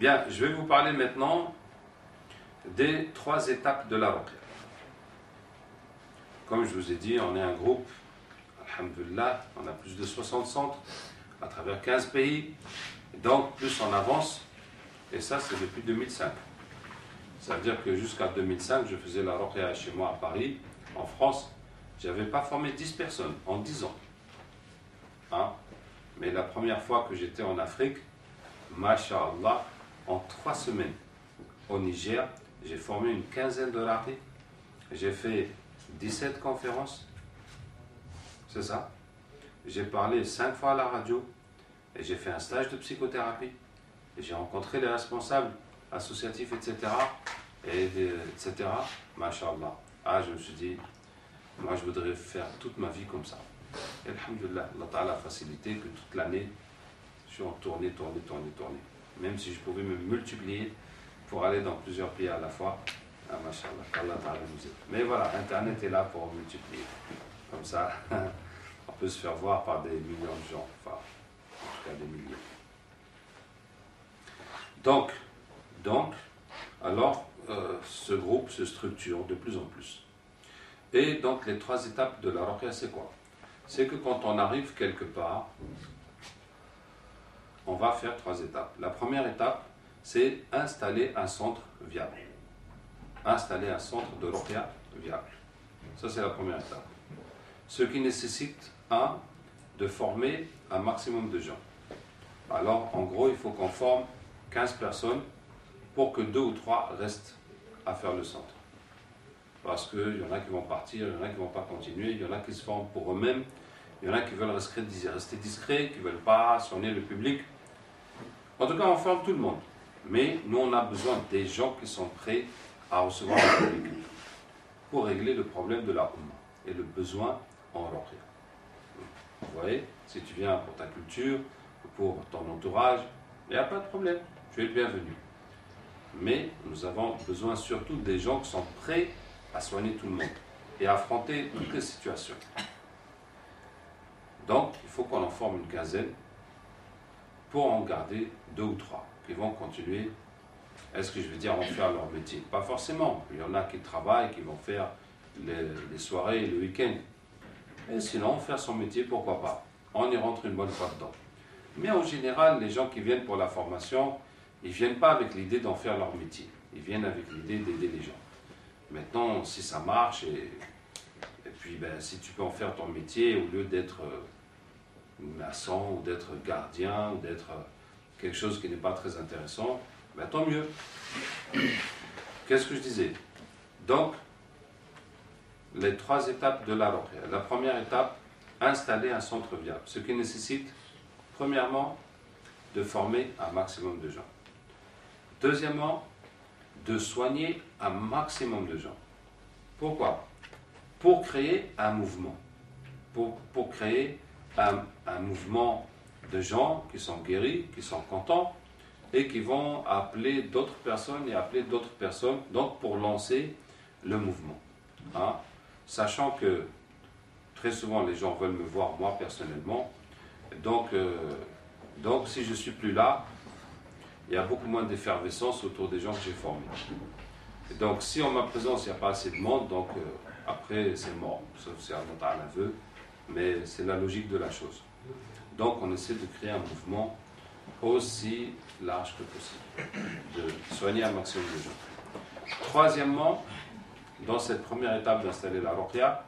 Bien, je vais vous parler maintenant des 3 étapes de la ruqya. Comme je vous ai dit, on est un groupe, alhamdoulilah, on a plus de 60 centres à travers 15 pays, donc plus on avance, et ça c'est depuis 2005. Ça veut dire que jusqu'à 2005, je faisais la ruqya chez moi à Paris, en France, je n'avais pas formé 10 personnes en 10 ans. Hein? Mais la première fois que j'étais en Afrique, masha'Allah, en 3 semaines au Niger, j'ai formé une quinzaine de raquis. J'ai fait 17 conférences. C'est ça. J'ai parlé 5 fois à la radio. Et j'ai fait un stage de psychothérapie. Et j'ai rencontré les responsables associatifs, etc. etc. Masha'Allah. Ah, je me suis dit, moi je voudrais faire toute ma vie comme ça. Et alhamdoulilah, Allah Ta'ala a facilité que toute l'année, je suis en tournée. Même si je pouvais me multiplier pour aller dans plusieurs pays à la fois. Ah, mashallah, qu'Allah Ta'ala nous aide. Mais voilà, Internet est là pour multiplier. Comme ça, on peut se faire voir par des millions de gens. Enfin, en tout cas des milliers. Donc, alors, ce groupe se structure de plus en plus. Et donc, les 3 étapes de la ruqya, c'est quoi? C'est que quand on arrive quelque part, on va faire 3 étapes. La première étape, c'est installer un centre viable. Installer un centre de ruqya viable. Ça, c'est la première étape. Ce qui nécessite, de former un maximum de gens. Alors, en gros, il faut qu'on forme 15 personnes pour que 2 ou 3 restent à faire le centre. Parce qu'il y en a qui vont partir, il y en a qui ne vont pas continuer, il y en a qui se forment pour eux-mêmes, il y en a qui veulent rester discrets, qui ne veulent pas sonner le public. En tout cas, on forme tout le monde. Mais nous, on a besoin des gens qui sont prêts à recevoir le public pour régler le problème de la Ummah et le besoin en ruqya. Vous voyez, si tu viens pour ta culture, pour ton entourage, il n'y a pas de problème, tu es le bienvenu. Mais nous avons besoin surtout des gens qui sont prêts à soigner tout le monde et à affronter toutes les situations. Donc, il faut qu'on en forme une quinzaine pour en garder 2 ou 3 qui vont continuer. Est-ce que je veux dire vont faire leur métier? Pas forcément. Il y en a qui travaillent, qui vont faire les soirées et le week-end. Et sinon, faire son métier, pourquoi pas? On y rentre une bonne fois dedans. Mais en général, les gens qui viennent pour la formation, ils ne viennent pas avec l'idée d'en faire leur métier. Ils viennent avec l'idée d'aider les gens. Maintenant, si ça marche, et puis si tu peux en faire ton métier, au lieu d'être maçon, ou d'être gardien, ou d'être quelque chose qui n'est pas très intéressant, tant mieux. Qu'est-ce que je disais? Donc, les 3 étapes de la ruqya. La première étape, installer un centre viable. Ce qui nécessite, premièrement, de former un maximum de gens. Deuxièmement, de soigner un maximum de gens. Pourquoi? Pour créer un mouvement. Pour créer un mouvement de gens qui sont guéris, qui sont contents, et qui vont appeler d'autres personnes et appeler d'autres personnes, donc pour lancer le mouvement. Sachant que très souvent les gens veulent me voir moi personnellement, donc si je ne suis plus là, il y a beaucoup moins d'effervescence autour des gens que j'ai formés. Et donc si en ma présence il n'y a pas assez de monde, donc après c'est mort, sauf si Allah Ta'ala veut, mais c'est la logique de la chose. Donc on essaie de créer un mouvement aussi large que possible, de soigner un maximum de gens. Troisièmement, dans cette première étape d'installer la ruqya,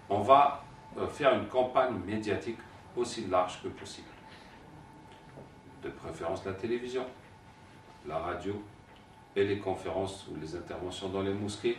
on va faire une campagne médiatique aussi large que possible. De préférence la télévision, la radio et les conférences ou les interventions dans les mosquées